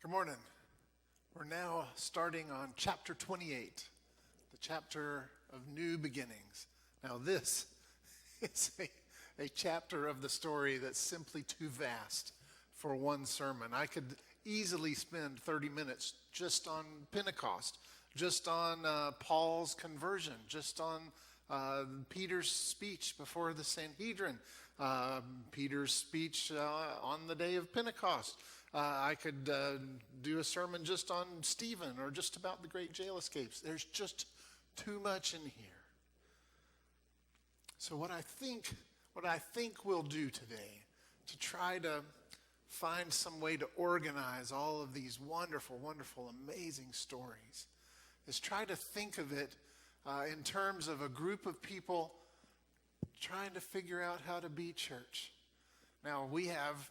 Good morning. We're now starting on chapter 28, the chapter of new beginnings. Now this is a chapter of the story that's simply too vast for one sermon. I could easily spend 30 minutes just on Pentecost, just on Paul's conversion, just on Peter's speech before the Sanhedrin, Peter's speech on the day of Pentecost. I could do a sermon just on Stephen or just about the great jail escapes. There's just too much in here. So what I think we'll do today to try to find some way to organize all of these wonderful, wonderful, amazing stories is try to think of it in terms of a group of people trying to figure out how to be church. Now, we have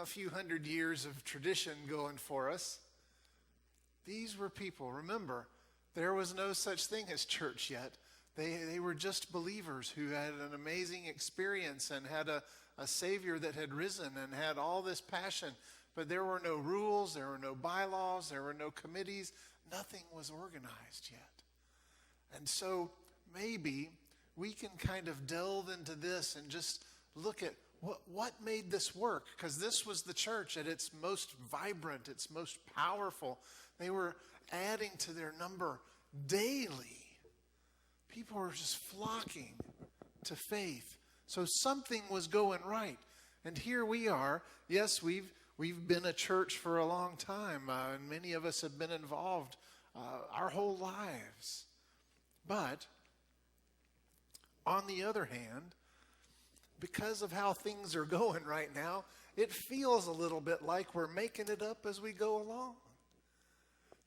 a few hundred years of tradition going for us. These were people, remember, there was no such thing as church yet. They were just believers who had an amazing experience and had a Savior that had risen and had all this passion. But there were no rules, there were no bylaws, there were no committees. Nothing was organized yet. And so maybe we can kind of delve into this and just look at what made this work? Because this was the church at its most vibrant, its most powerful. They were adding to their number daily. People were just flocking to faith. So something was going right. And here we are. Yes, we've been a church for a long time, and many of us have been involved our whole lives. But on the other hand, because of how things are going right now, it feels a little bit like we're making it up as we go along.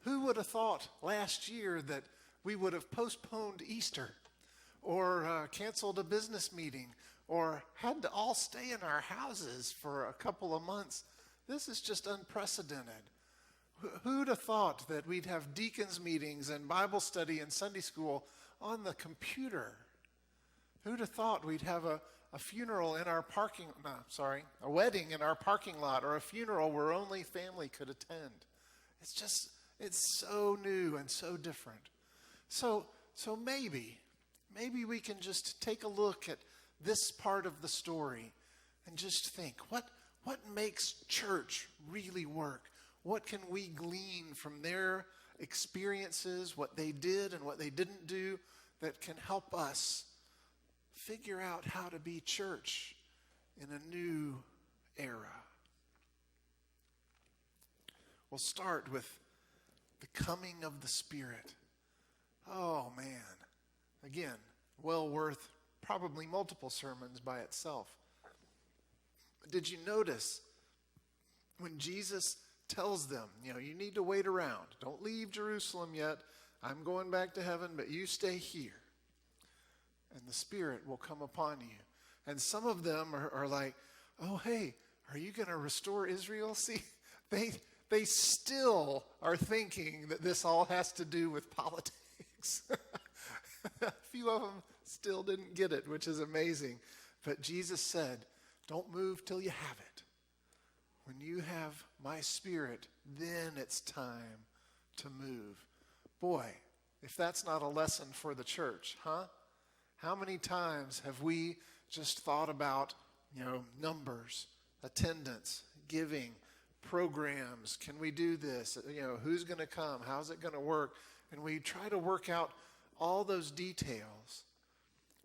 Who would have thought last year that we would have postponed Easter or canceled a business meeting or had to all stay in our houses for a couple of months? This is just unprecedented. Who'd have thought that we'd have deacons meetings and Bible study and Sunday school on the computer? Who'd have thought we'd have a funeral in our a wedding in our parking lot, or a funeral where only family could attend? It's so new and so different. So maybe we can just take a look at this part of the story and just think, what makes church really work? What can we glean from their experiences, what they did and what they didn't do, that can help us figure out how to be church in a new era? We'll start with the coming of the Spirit. Oh man, again, well worth probably multiple sermons by itself. Did you notice when Jesus tells them, you need to wait around. Don't leave Jerusalem yet. I'm going back to heaven, but you stay here. And the Spirit will come upon you. And some of them are like, oh, hey, are you going to restore Israel? See, they still are thinking that this all has to do with politics. A few of them still didn't get it, which is amazing. But Jesus said, don't move till you have it. When you have my Spirit, then it's time to move. Boy, if that's not a lesson for the church, huh? How many times have we just thought about, numbers, attendance, giving, programs? Can we do this? Who's going to come? How's it going to work? And we try to work out all those details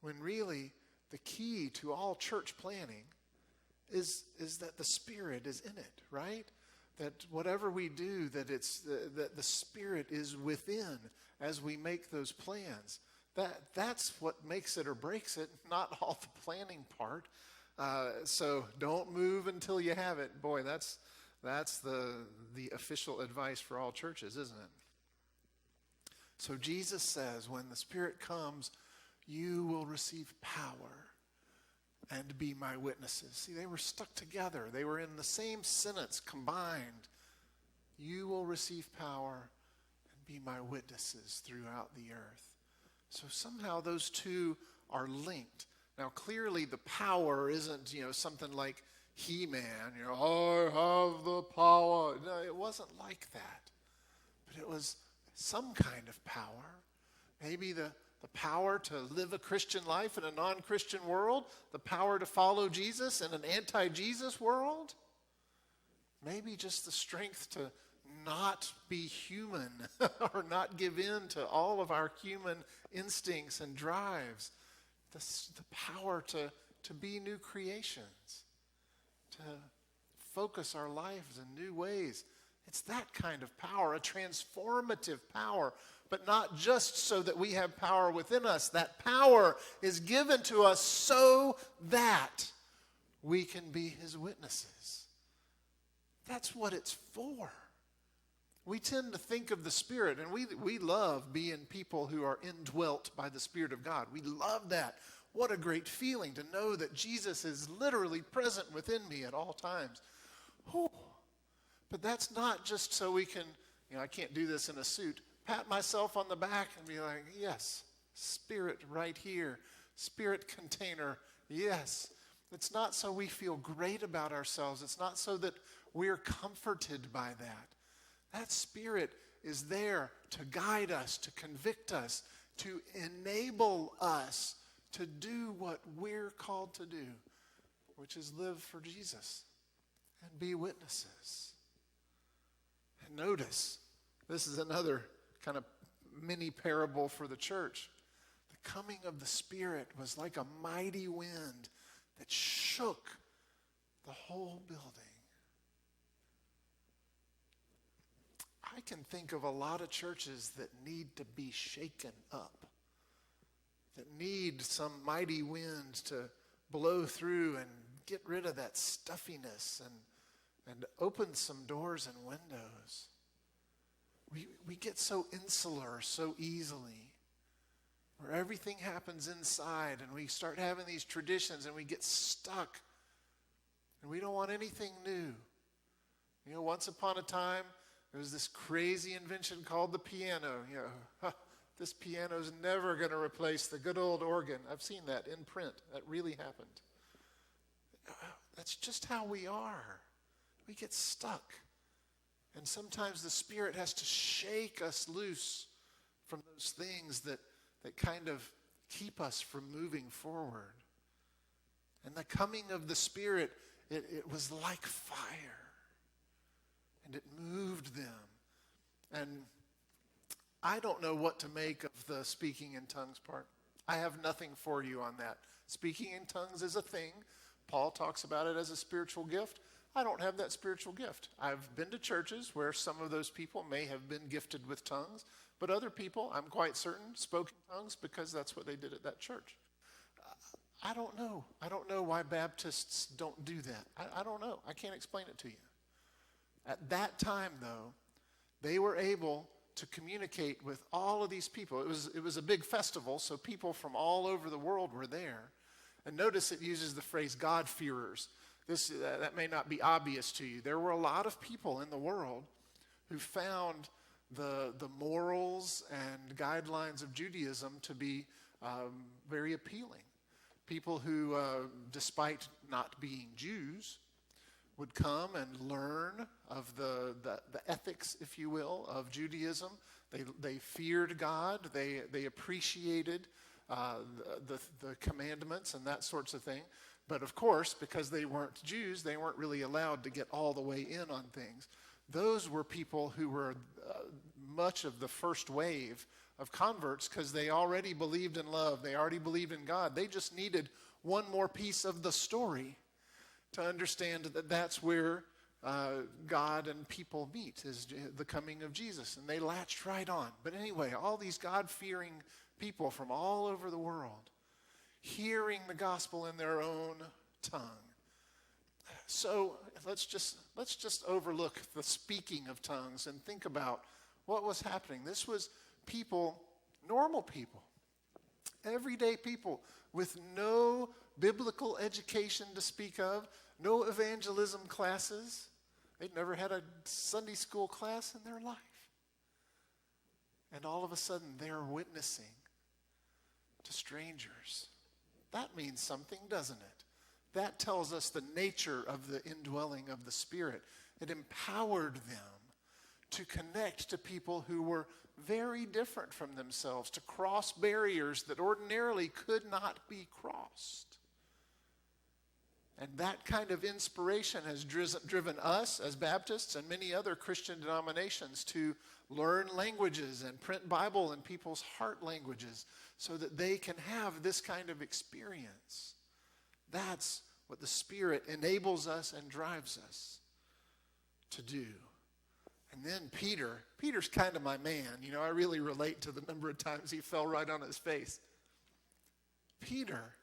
when really the key to all church planning is that the Spirit is in it, right? That whatever we do, that the Spirit is within as we make those plans. That's what makes it or breaks it, not all the planning part. So don't move until you have it. Boy, that's the official advice for all churches, isn't it? So Jesus says, when the Spirit comes, you will receive power and be my witnesses. See, they were stuck together. They were in the same sentence combined. You will receive power and be my witnesses throughout the earth. So somehow those two are linked. Now, clearly the power isn't, something like He-Man, I have the power. No, it wasn't. wasn't like that. But it was some kind of power. Maybe the power to live a Christian life in a non-Christian world, the power to follow Jesus in an anti-Jesus world. Maybe just the strength to not be human or not give in to all of our human instincts and drives. The power to be new creations, to focus our lives in new ways. It's that kind of power, a transformative power, but not just so that we have power within us. That power is given to us so that we can be his witnesses. That's what it's for. We tend to think of the Spirit, and we love being people who are indwelt by the Spirit of God. We love that. What a great feeling to know that Jesus is literally present within me at all times. Whew. But that's not just so we can, I can't do this in a suit, pat myself on the back and be like, yes, Spirit right here, Spirit container, yes. It's not so we feel great about ourselves. It's not so that we're comforted by that. That Spirit is there to guide us, to convict us, to enable us to do what we're called to do, which is live for Jesus and be witnesses. And notice, this is another kind of mini parable for the church. The coming of the Spirit was like a mighty wind that shook the whole building. I can think of a lot of churches that need to be shaken up, that need some mighty wind to blow through and get rid of that stuffiness and open some doors and windows. We get so insular so easily, where everything happens inside and we start having these traditions and we get stuck and we don't want anything new. Once upon a time, there was this crazy invention called the piano. This piano's never going to replace the good old organ. I've seen that in print. That really happened. That's just how we are. We get stuck. And sometimes the Spirit has to shake us loose from those things that kind of keep us from moving forward. And the coming of the Spirit, it was like fire. And it moved them. And I don't know what to make of the speaking in tongues part. I have nothing for you on that. Speaking in tongues is a thing. Paul talks about it as a spiritual gift. I don't have that spiritual gift. I've been to churches where some of those people may have been gifted with tongues, but other people, I'm quite certain, spoke in tongues because that's what they did at that church. I don't know. I don't know why Baptists don't do that. I don't know. I can't explain it to you. At that time, though, they were able to communicate with all of these people. It was a big festival, so people from all over the world were there. And notice it uses the phrase God-fearers. That may not be obvious to you. There were a lot of people in the world who found the morals and guidelines of Judaism to be very appealing. People who, despite not being Jews, would come and learn of the ethics, if you will, of Judaism. They feared God. They appreciated the commandments and that sorts of thing. But of course, because they weren't Jews, they weren't really allowed to get all the way in on things. Those were people who were much of the first wave of converts because they already believed in love. They already believed in God. They just needed one more piece of the story to understand that that's where God and people meet, is the coming of Jesus. And they latched right on. But anyway, all these God-fearing people from all over the world hearing the gospel in their own tongue. So let's just overlook the speaking of tongues and think about what was happening. This was people, normal people, everyday people with no biblical education to speak of, no evangelism classes. They'd never had a Sunday school class in their life. And all of a sudden they're witnessing to strangers. That means something, doesn't it? That tells us the nature of the indwelling of the Spirit. It empowered them to connect to people who were very different from themselves, to cross barriers that ordinarily could not be crossed. And that kind of inspiration has driven us as Baptists and many other Christian denominations to learn languages and print Bible in people's heart languages so that they can have this kind of experience. That's what the Spirit enables us and drives us to do. And then Peter's kind of my man. You know, I really relate to the number of times he fell right on his face. Peter,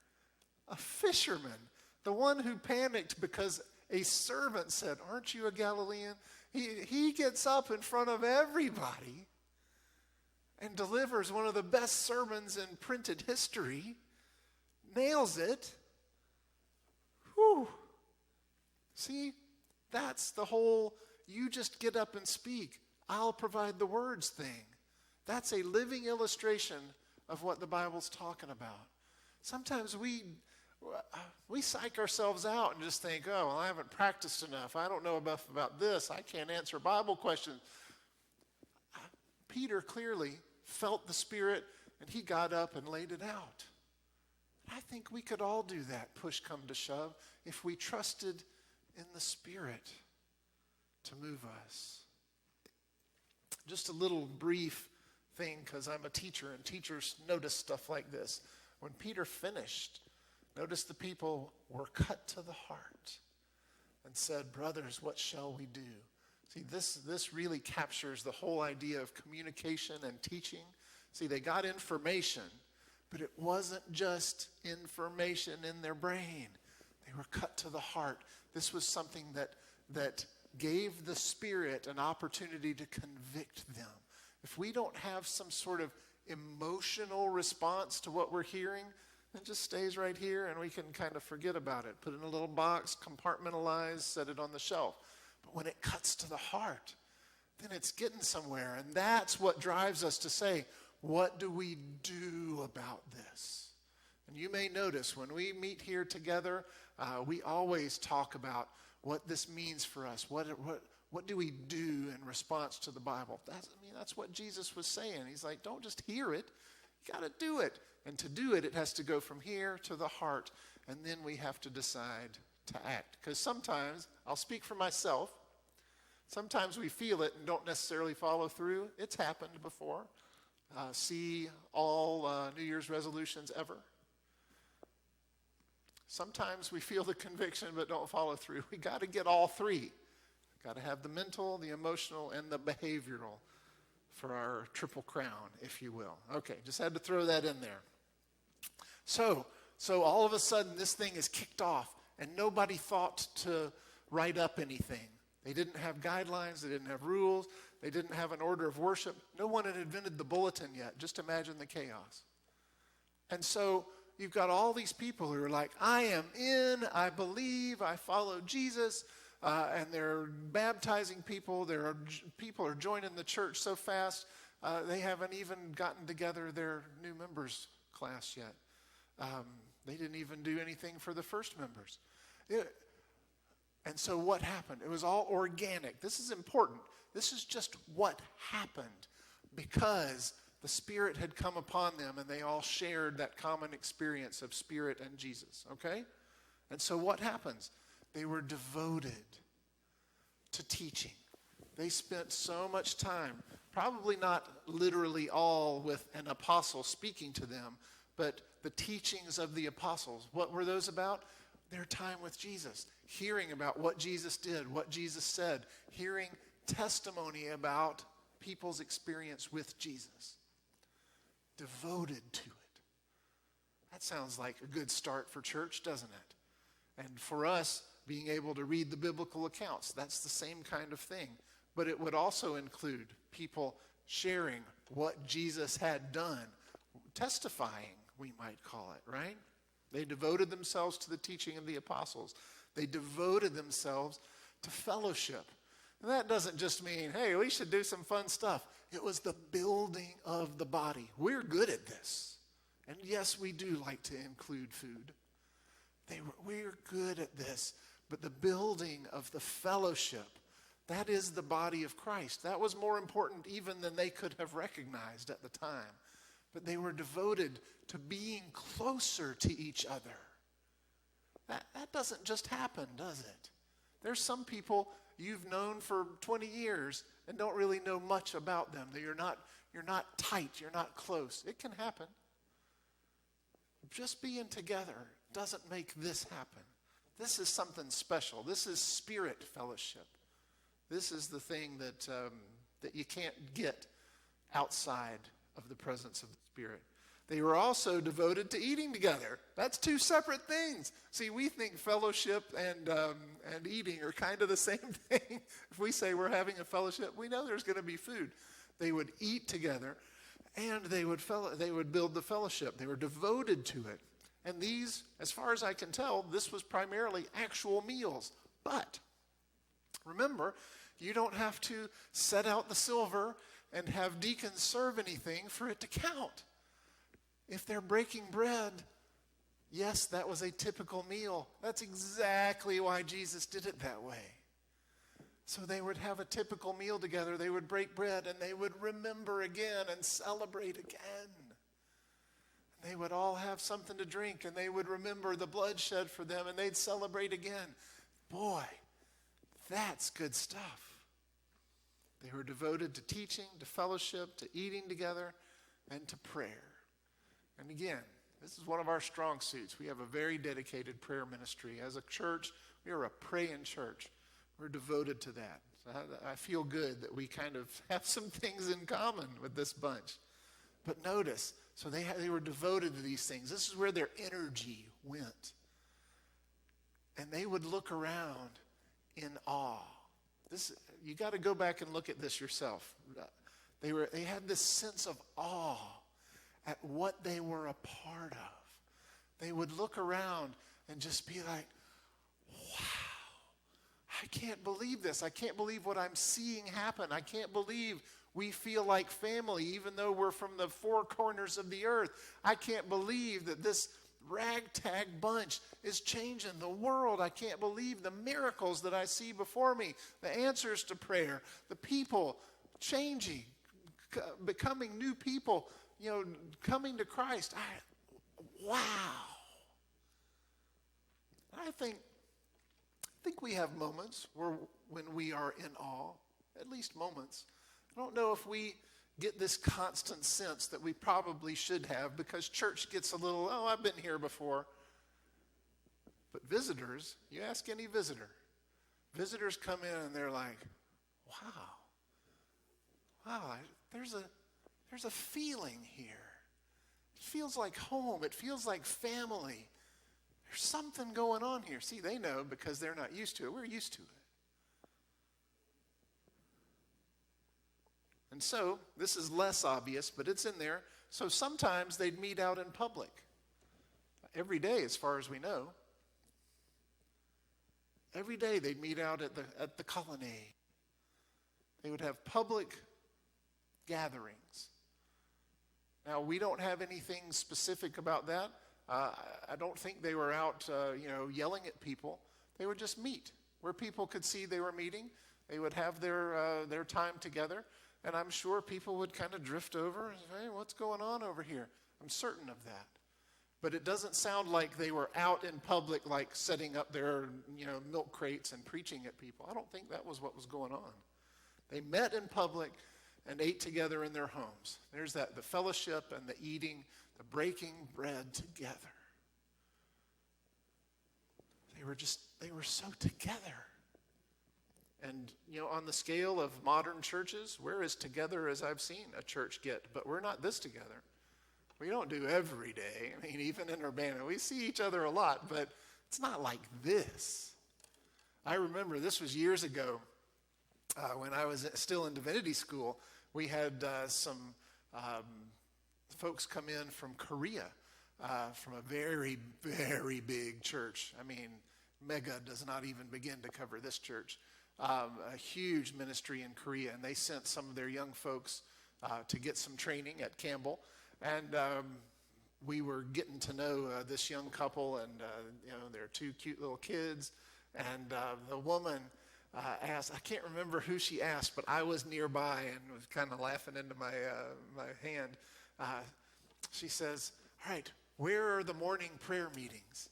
a fisherman, the one who panicked because a servant said, "Aren't you a Galilean?" He gets up in front of everybody and delivers one of the best sermons in printed history, nails it. Whew. See, that's the whole you just get up and speak, I'll provide the words thing. That's a living illustration of what the Bible's talking about. Sometimes we psych ourselves out and just think, oh, well, I haven't practiced enough. I don't know enough about this. I can't answer Bible questions. Peter clearly felt the Spirit, and he got up and laid it out. I think we could all do that, push come to shove, if we trusted in the Spirit to move us. Just a little brief thing, because I'm a teacher, and teachers notice stuff like this. When Peter finished, notice the people were cut to the heart and said, "Brothers, what shall we do?" See, this really captures the whole idea of communication and teaching. See, they got information, but it wasn't just information in their brain. They were cut to the heart. This was something that gave the Spirit an opportunity to convict them. If we don't have some sort of emotional response to what we're hearing, it just stays right here and we can kind of forget about it. Put it in a little box, compartmentalize, set it on the shelf. But when it cuts to the heart, then it's getting somewhere. And that's what drives us to say, what do we do about this? And you may notice when we meet here together, we always talk about what this means for us. What do we do in response to the Bible? That's what Jesus was saying. He's like, don't just hear it. You got to do it. And to do it, it has to go from here to the heart. And then we have to decide to act. Because sometimes, I'll speak for myself, sometimes we feel it and don't necessarily follow through. It's happened before. See all New Year's resolutions ever. Sometimes we feel the conviction but don't follow through. We got to get all three. Got to have the mental, the emotional, and the behavioral for our triple crown, if you will. Okay, just had to throw that in there. So all of a sudden this thing is kicked off and nobody thought to write up anything. They didn't have guidelines, they didn't have rules, they didn't have an order of worship. No one had invented the bulletin yet. Just imagine the chaos. And so you've got all these people who are like, I am in, I believe, I follow Jesus, and they're baptizing people. People are joining the church so fast, they haven't even gotten together their new members class yet. They didn't even do anything for the first members. And so what happened? It was all organic. This is important. This is just what happened because the Spirit had come upon them and they all shared that common experience of Spirit and Jesus, okay? And so what happens? They were devoted to teaching. They spent so much time, probably not literally all with an apostle speaking to them, but the teachings of the apostles. What were those about? Their time with Jesus, hearing about what Jesus did, what Jesus said, hearing testimony about people's experience with Jesus. Devoted to it. That sounds like a good start for church, doesn't it? And for us, being able to read the biblical accounts, that's the same kind of thing. But it would also include people sharing what Jesus had done, testifying, we might call it, right? They devoted themselves to the teaching of the apostles. They devoted themselves to fellowship. And that doesn't just mean, hey, we should do some fun stuff. It was the building of the body. We're good at this. And yes, we do like to include food. We're good at this. But the building of the fellowship, That is the body of Christ. That was more important even than they could have recognized at the time. But they were devoted to being closer to each other. That doesn't just happen, does it? There's some people you've known for 20 years and don't really know much about them. That you're not tight, you're not close. It can happen. Just being together doesn't make this happen. This is something special. This is spirit fellowship. This is the thing that you can't get outside of the presence of the Spirit. They were also devoted to eating together. That's two separate things. See, we think fellowship and eating are kind of the same thing. If we say we're having a fellowship, we know there's going to be food. They would eat together, and they would build the fellowship. They were devoted to it. And these, as far as I can tell, this was primarily actual meals. But remember, you don't have to set out the silver and have deacons serve anything for it to count. If they're breaking bread, yes, that was a typical meal. That's exactly why Jesus did it that way. So they would have a typical meal together. They would break bread and they would remember again and celebrate again. They would all have something to drink and they would remember the blood shed for them and they'd celebrate again. Boy, that's good stuff. They were devoted to teaching, to fellowship, to eating together, and to prayer. And again, this is one of our strong suits. We have a very dedicated prayer ministry. As a church, we are a praying church. We're devoted to that. So I feel good that we kind of have some things in common with this bunch. But notice, so they were devoted to these things. This is where their energy went. And they would look around in awe. You got to go back and look at this yourself. They had this sense of awe at what they were a part of. They would look around and just be like, wow, I can't believe this. I can't believe what I'm seeing happen. I can't believe we feel like family even though we're from the four corners of the earth. I can't believe that this ragtag bunch is changing the world. I can't believe the miracles that I see before me, the answers to prayer, the people changing, becoming new people, coming to Christ. Wow. I think we have moments when we are in awe, at least moments. I don't know if we get this constant sense that we probably should have because church gets a little, I've been here before. But visitors, you ask any visitor, visitors come in and they're like, wow, there's a feeling here. It feels like home. It feels like family. There's something going on here. See, they know because they're not used to it. We're used to it. And so, this is less obvious, but it's in there. So sometimes they'd meet out in public. Every day, as far as we know. Every day they'd meet out at the colonnade. They would have public gatherings. Now, we don't have anything specific about that. I don't think they were out, yelling at people. They would just meet where people could see they were meeting. They would have their time together. And I'm sure people would kind of drift over and say, hey, what's going on over here? I'm certain of that. But it doesn't sound like they were out in public, like setting up their, milk crates and preaching at people. I don't think that was what was going on. They met in public and ate together in their homes. There's the fellowship and the eating, the breaking bread together. They were so together. And, on the scale of modern churches, we're as together as I've seen a church get. But we're not this together. We don't do every day. I mean, even in Urbanna, we see each other a lot, but it's not like this. I remember this was years ago when I was still in divinity school. We had some folks come in from Korea, from a very, very big church. I mean, mega does not even begin to cover this church. A huge ministry in Korea, and they sent some of their young folks to get some training at Campbell. And we were getting to know this young couple and, their two cute little kids. And the woman asked, I can't remember who she asked, but I was nearby and was kind of laughing into my hand. She says, all right, where are the morning prayer meetings?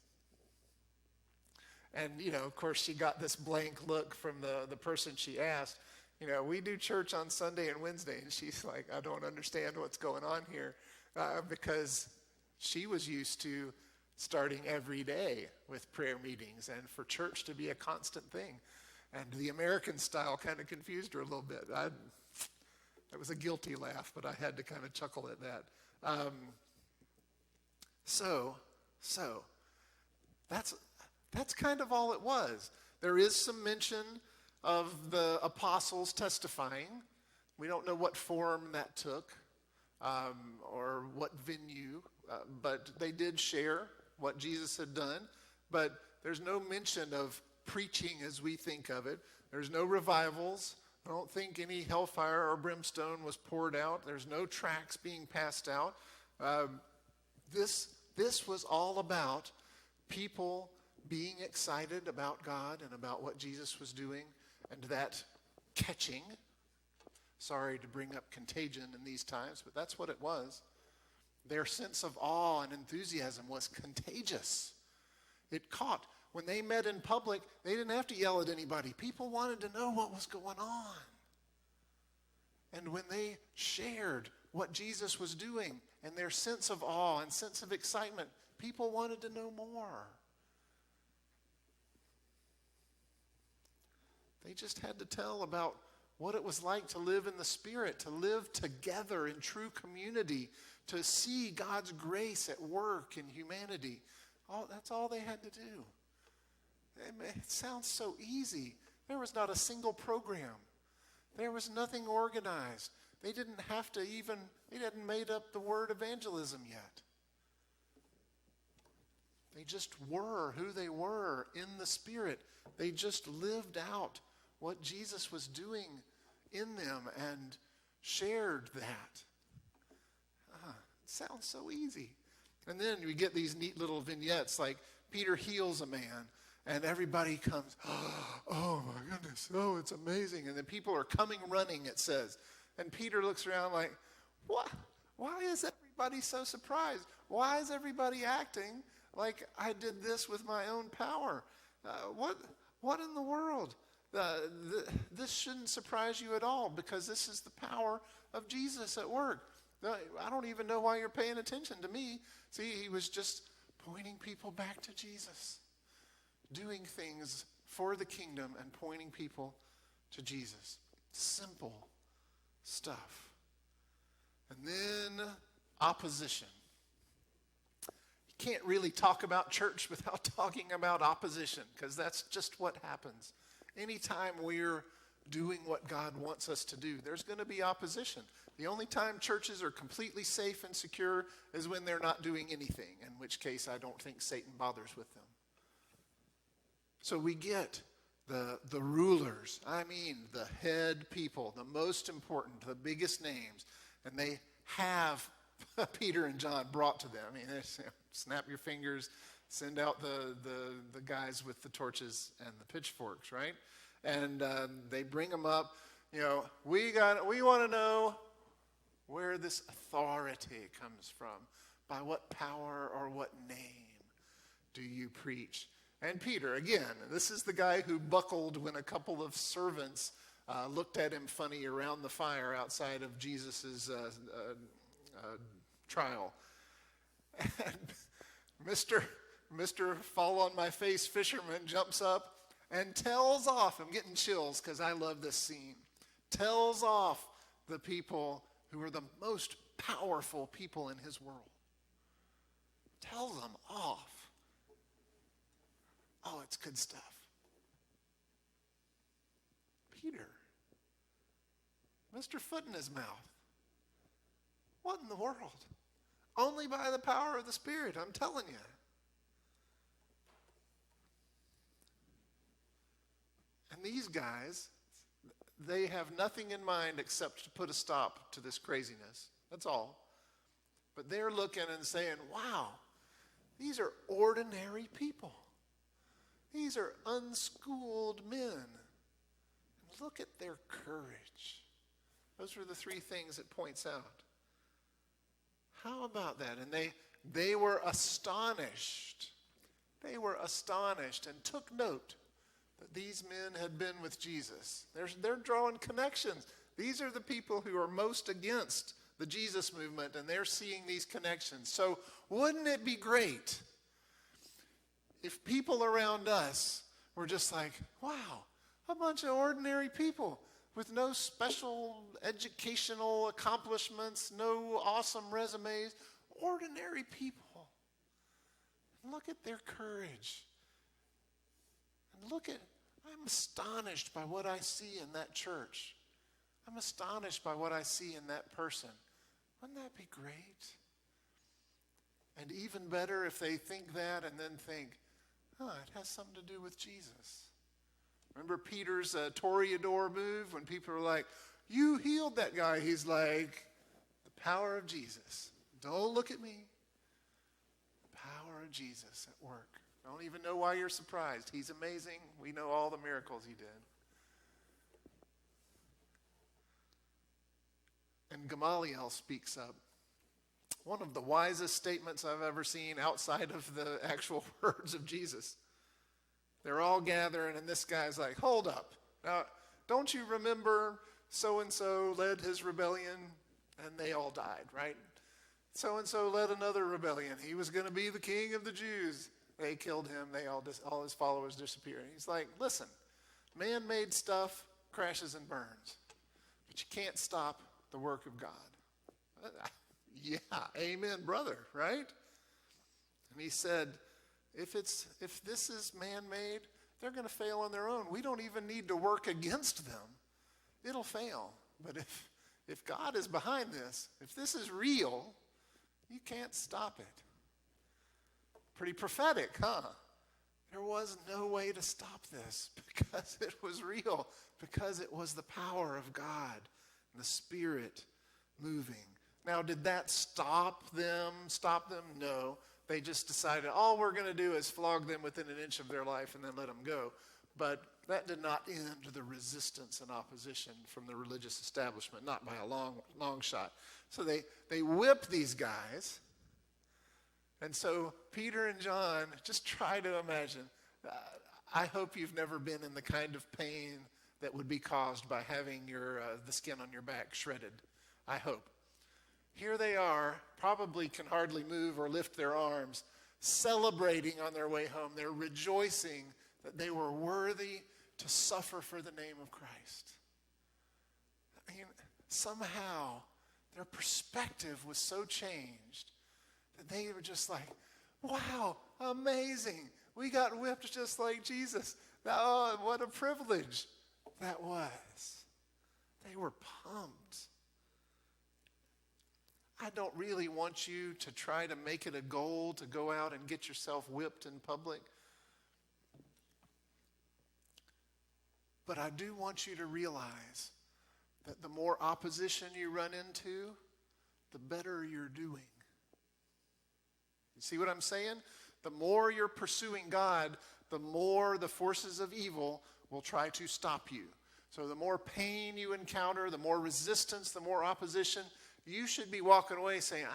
And, of course, she got this blank look from the person she asked. We do church on Sunday and Wednesday. And she's like, I don't understand what's going on here. Because she was used to starting every day with prayer meetings and for church to be a constant thing. And the American style kind of confused her a little bit. That was a guilty laugh, but I had to kind of chuckle at that. So that's kind of all it was. There is some mention of the apostles testifying. We don't know what form that took or what venue, but they did share what Jesus had done. But there's no mention of preaching as we think of it. There's no revivals. I don't think any hellfire or brimstone was poured out. There's no tracts being passed out. This was all about people being excited about God and about what Jesus was doing, and that catching. Sorry to bring up contagion in these times, but that's what it was. Their sense of awe and enthusiasm was contagious. It caught. When they met in public, they didn't have to yell at anybody. People wanted to know what was going on. And when they shared what Jesus was doing and their sense of awe and sense of excitement, people wanted to know more. They just had to tell about what it was like to live in the Spirit, to live together in true community, to see God's grace at work in humanity. That's all they had to do. It sounds so easy. There was not a single program. There was nothing organized. They hadn't made up the word evangelism yet. They just were who they were in the Spirit. They just lived out what Jesus was doing in them and shared that. It sounds so easy. And then we get these neat little vignettes like Peter heals a man and everybody comes, oh my goodness, oh, it's amazing. And then people are coming running, it says. And Peter looks around like, what? Why is everybody so surprised? Why is everybody acting like I did this with my own power? What in the world? This shouldn't surprise you at all, because this is the power of Jesus at work. I don't even know why you're paying attention to me. See, he was just pointing people back to Jesus, doing things for the kingdom and pointing people to Jesus. Simple stuff. And then opposition. You can't really talk about church without talking about opposition, because that's just what happens. Anytime we're doing what God wants us to do, there's going to be opposition. The only time churches are completely safe and secure is when they're not doing anything, in which case I don't think Satan bothers with them. So we get the rulers, the head people, the most important, the biggest names, and they have Peter and John brought to them. Snap your fingers, send out the guys with the torches and the pitchforks, right? And they bring them up. We want to know where this authority comes from. By what power or what name do you preach? And Peter, again, this is the guy who buckled when a couple of servants looked at him funny around the fire outside of Jesus' trial. And Mr. fall-on-my-face fisherman jumps up and tells off, I'm getting chills because I love this scene, tells off the people who are the most powerful people in his world. Tells them off. Oh, it's good stuff. Peter, Mr. Foot in his mouth. What in the world? Only by the power of the Spirit, I'm telling you. And these guys, they have nothing in mind except to put a stop to this craziness. That's all. But they're looking and saying, wow, these are ordinary people. These are unschooled men. look at their courage. Those are the three things it points out. How about that? And they were astonished. They were astonished and took note that these men had been with Jesus. They're drawing connections. These are the people who are most against the Jesus movement, and they're seeing these connections. So wouldn't it be great if people around us were just like, wow, a bunch of ordinary people with no special educational accomplishments, no awesome resumes, ordinary people. And look at their courage. And I'm astonished by what I see in that church. I'm astonished by what I see in that person. Wouldn't that be great? And even better if they think that and then think, it has something to do with Jesus. Remember Peter's Toreador move when people were like, you healed that guy. He's like, the power of Jesus. Don't look at me. The power of Jesus at work. I don't even know why you're surprised. He's amazing. We know all the miracles he did. And Gamaliel speaks up. One of the wisest statements I've ever seen outside of the actual words of Jesus. They're all gathering, and this guy's like, hold up. Now, don't you remember so-and-so led his rebellion, and they all died, right? So-and-so led another rebellion. He was going to be the king of the Jews. They killed him. All his followers disappeared. He's like, listen, man-made stuff crashes and burns, but you can't stop the work of God. Yeah, amen, brother, right? And he said, if this is man-made, they're going to fail on their own. We don't even need to work against them. It'll fail. But if God is behind this, if this is real, you can't stop it. Pretty prophetic, huh? There was no way to stop this because it was real, because it was the power of God and the Spirit moving. Now, did that stop them? No. They just decided, all we're going to do is flog them within an inch of their life and then let them go. But that did not end the resistance and opposition from the religious establishment, not by a long shot. So they whipped these guys. And so Peter and John, just try to imagine. I hope you've never been in the kind of pain that would be caused by having the skin on your back shredded. I hope. Here they are, probably can hardly move or lift their arms, celebrating on their way home. They're rejoicing that they were worthy to suffer for the name of Christ. I mean, somehow their perspective was so changed that they were just like, wow, amazing. We got whipped just like Jesus. Oh, what a privilege that was. They were pumped. I don't really want you to try to make it a goal to go out and get yourself whipped in public. But I do want you to realize that the more opposition you run into, the better you're doing. You see what I'm saying? The more you're pursuing God, the more the forces of evil will try to stop you. So the more pain you encounter, the more resistance, the more opposition, you should be walking away saying,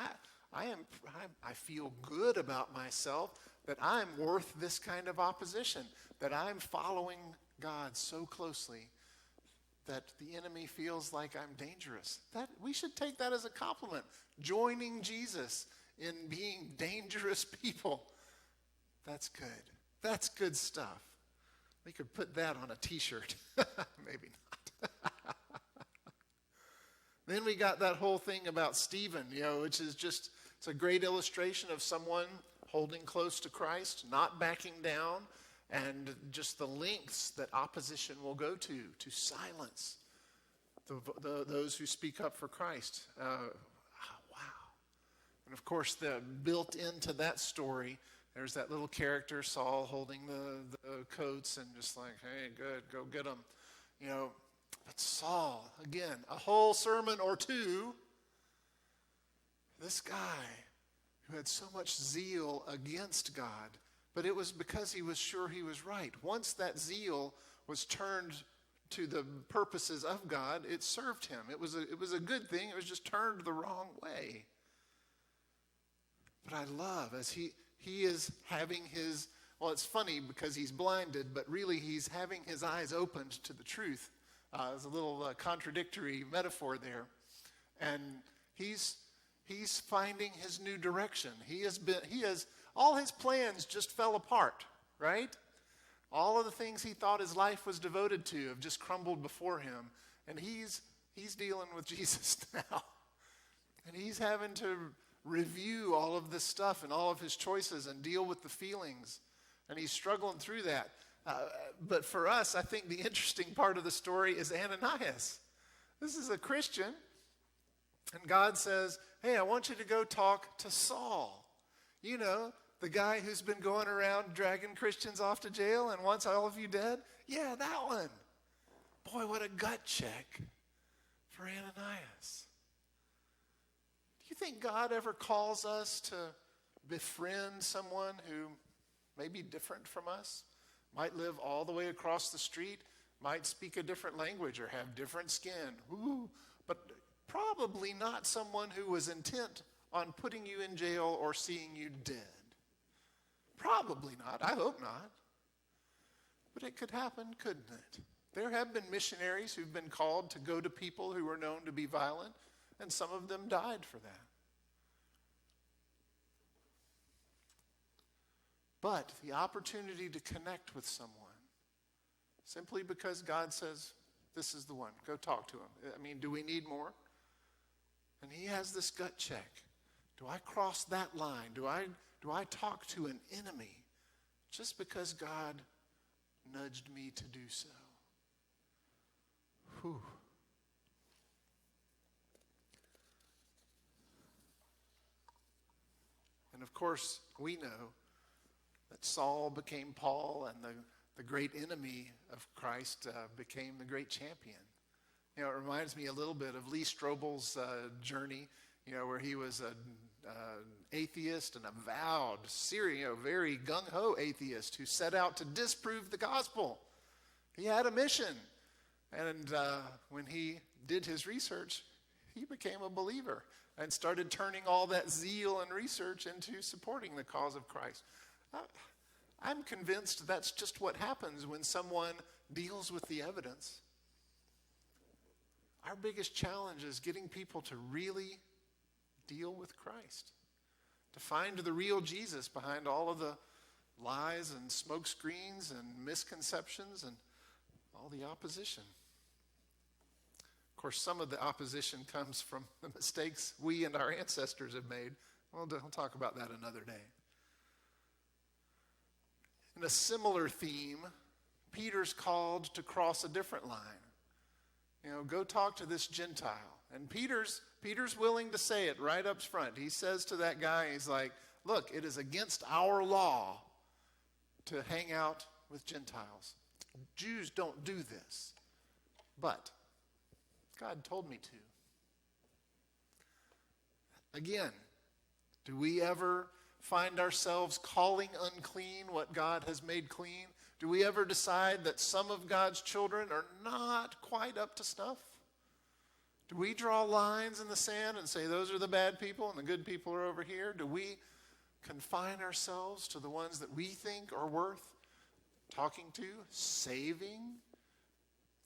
I feel good about myself, that I'm worth this kind of opposition, that I'm following God so closely that the enemy feels like I'm dangerous. We should take that as a compliment. Joining Jesus in being dangerous people. That's good. That's good stuff. We could put that on a t-shirt. Maybe not. Then we got that whole thing about Stephen, which is just, it's a great illustration of someone holding close to Christ, not backing down, and just the lengths that opposition will go to silence those who speak up for Christ. Wow. And of course, built into that story, there's that little character, Saul, holding the coats and just like, hey, good, go get them. But Saul, again, a whole sermon or two, this guy who had so much zeal against God, but it was because he was sure he was right. Once that zeal was turned to the purposes of God, it served him. It was a good thing. It was just turned the wrong way. But I love as he is having his, well, it's funny because he's blinded, but really he's having his eyes opened to the truth. There's a little contradictory metaphor there. And he's finding his new direction. All his plans just fell apart, right? All of the things he thought his life was devoted to have just crumbled before him. And he's dealing with Jesus now. And he's having to review all of this stuff and all of his choices and deal with the feelings. And he's struggling through that. But for us, I think the interesting part of the story is Ananias. This is a Christian. And God says, hey, I want you to go talk to Saul. You know, the guy who's been going around dragging Christians off to jail and wants all of you dead? Yeah, that one. Boy, what a gut check for Ananias. Do you think God ever calls us to befriend someone who may be different from us? Might live all the way across the street, might speak a different language or have different skin. But probably not someone who was intent on putting you in jail or seeing you dead. Probably not. I hope not. But it could happen, couldn't it? There have been missionaries who've been called to go to people who were known to be violent, and some of them died for that. But the opportunity to connect with someone, simply because God says, this is the one, go talk to him. I mean, do we need more? And he has this gut check. Do I cross that line? Do I talk to an enemy just because God nudged me to do so? Whew. And of course, we know that Saul became Paul, and the great enemy of Christ became the great champion. You know, it reminds me a little bit of Lee Strobel's journey, you know, where he was an atheist, and avowed, very gung-ho atheist who set out to disprove the gospel. He had a mission. And when he did his research, he became a believer and started turning all that zeal and research into supporting the cause of Christ. I'm convinced that's just what happens when someone deals with the evidence. Our biggest challenge is getting people to really deal with Christ, to find the real Jesus behind all of the lies and smoke screens and misconceptions and all the opposition. Of course, some of the opposition comes from the mistakes we and our ancestors have made. We'll talk about that another day. In a similar theme, Peter's called to cross a different line. You know, go talk to this Gentile. And Peter's willing to say it right up front. He says to that guy, he's like, look, it is against our law to hang out with Gentiles. Jews don't do this. But God told me to. Again, do we ever find ourselves calling unclean what God has made clean? Do we ever decide that some of God's children are not quite up to snuff? Do we draw lines in the sand and say those are the bad people and the good people are over here? Do we confine ourselves to the ones that we think are worth talking to, saving,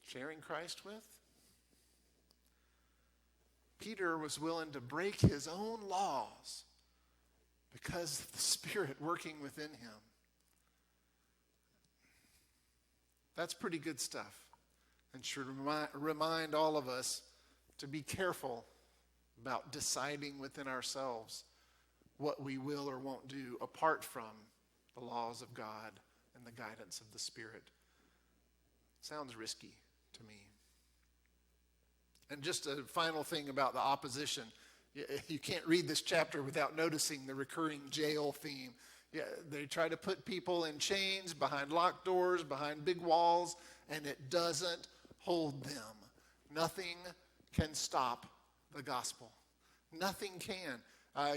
sharing Christ with? Peter was willing to break his own laws because of the Spirit working within him. That's pretty good stuff, and should remind all of us to be careful about deciding within ourselves what we will or won't do apart from the laws of God and the guidance of the Spirit. Sounds risky to me. And just a final thing about the opposition. You can't read this chapter without noticing the recurring jail theme. Yeah, they try to put people in chains, behind locked doors, behind big walls, and it doesn't hold them. Nothing can stop the gospel. Nothing can.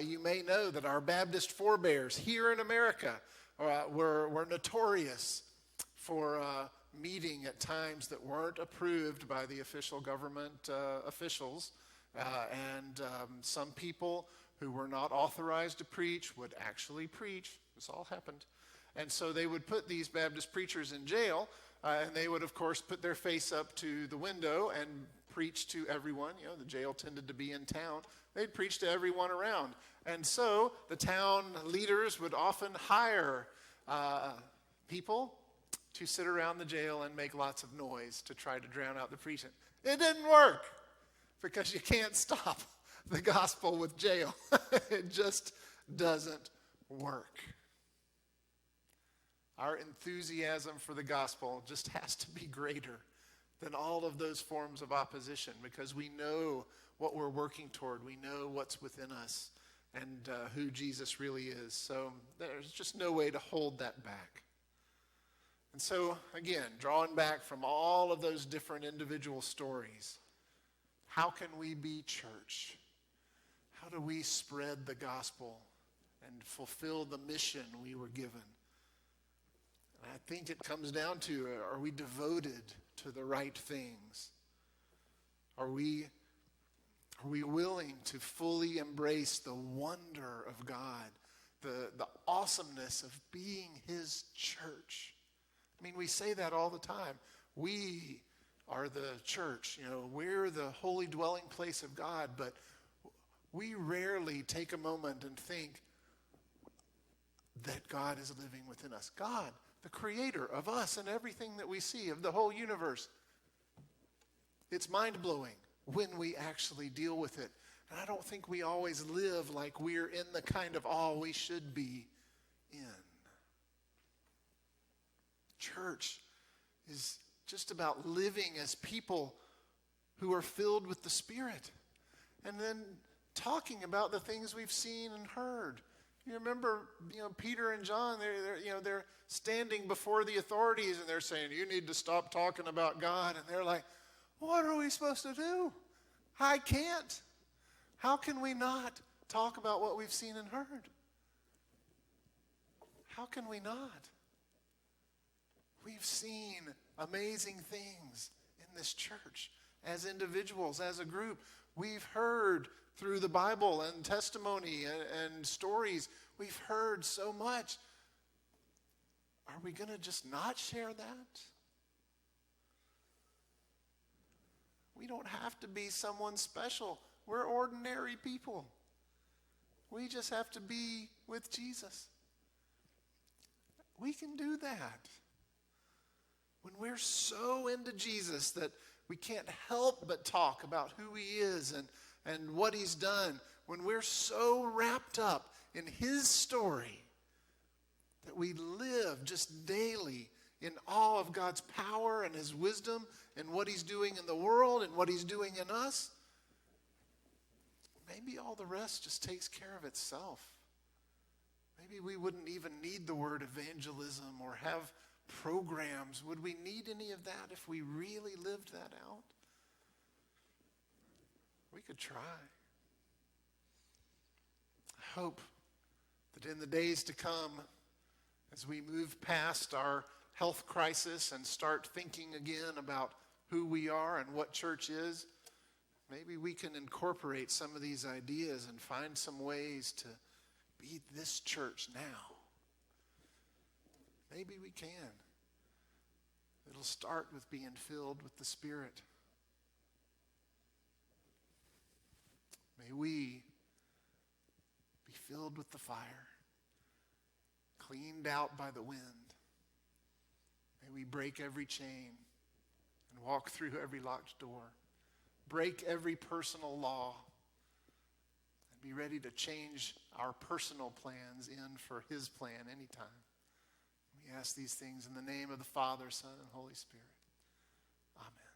You may know that our Baptist forebears here in America were notorious for meeting at times that weren't approved by the official government officials. And some people who were not authorized to preach would actually preach. This all happened. And so they would put these Baptist preachers in jail, and they would, of course, put their face up to the window and preach to everyone. You know, the jail tended to be in town. They'd preach to everyone around. And so the town leaders would often hire people to sit around the jail and make lots of noise to try to drown out the preaching. It didn't work because you can't stop the gospel with jail. It just doesn't work. Our enthusiasm for the gospel just has to be greater than all of those forms of opposition, because we know what we're working toward. We know what's within us and who Jesus really is. So there's just no way to hold that back. And so, again, drawing back from all of those different individual stories, how can we be church? How do we spread the gospel and fulfill the mission we were given? And I think it comes down to, are we devoted to the right things? Are we willing to fully embrace the wonder of God, the awesomeness of being his church? I mean, we say that all the time. We are the church. You know, we're the holy dwelling place of God, but we rarely take a moment and think that God is living within us. God, the creator of us and everything that we see, of the whole universe. It's mind-blowing when we actually deal with it. And I don't think we always live like we're in the kind of awe we should be in. Church is just about living as people who are filled with the Spirit, and then talking about the things we've seen and heard. You remember, Peter and John, they're standing before the authorities and they're saying, you need to stop talking about God. And they're like, what are we supposed to do? I can't. How can we not talk about what we've seen and heard? How can we not? We've seen amazing things in this church as individuals, as a group. We've heard through the Bible and testimony and stories. We've heard so much. Are we going to just not share that? We don't have to be someone special. We're ordinary people. We just have to be with Jesus. We can do that. When we're so into Jesus that we can't help but talk about who he is and what he's done, when we're so wrapped up in his story that we live just daily in awe of God's power and his wisdom and what he's doing in the world and what he's doing in us, maybe all the rest just takes care of itself. Maybe we wouldn't even need the word evangelism or have programs. Would we need any of that if we really lived that out? We could try. I hope that in the days to come, as we move past our health crisis and start thinking again about who we are and what church is, maybe we can incorporate some of these ideas and find some ways to be this church now. Maybe we can. It'll start with being filled with the Spirit. May we be filled with the fire, cleaned out by the wind. May we break every chain and walk through every locked door, break every personal law, and be ready to change our personal plans in for his plan anytime. We ask these things in the name of the Father, Son, and Holy Spirit. Amen.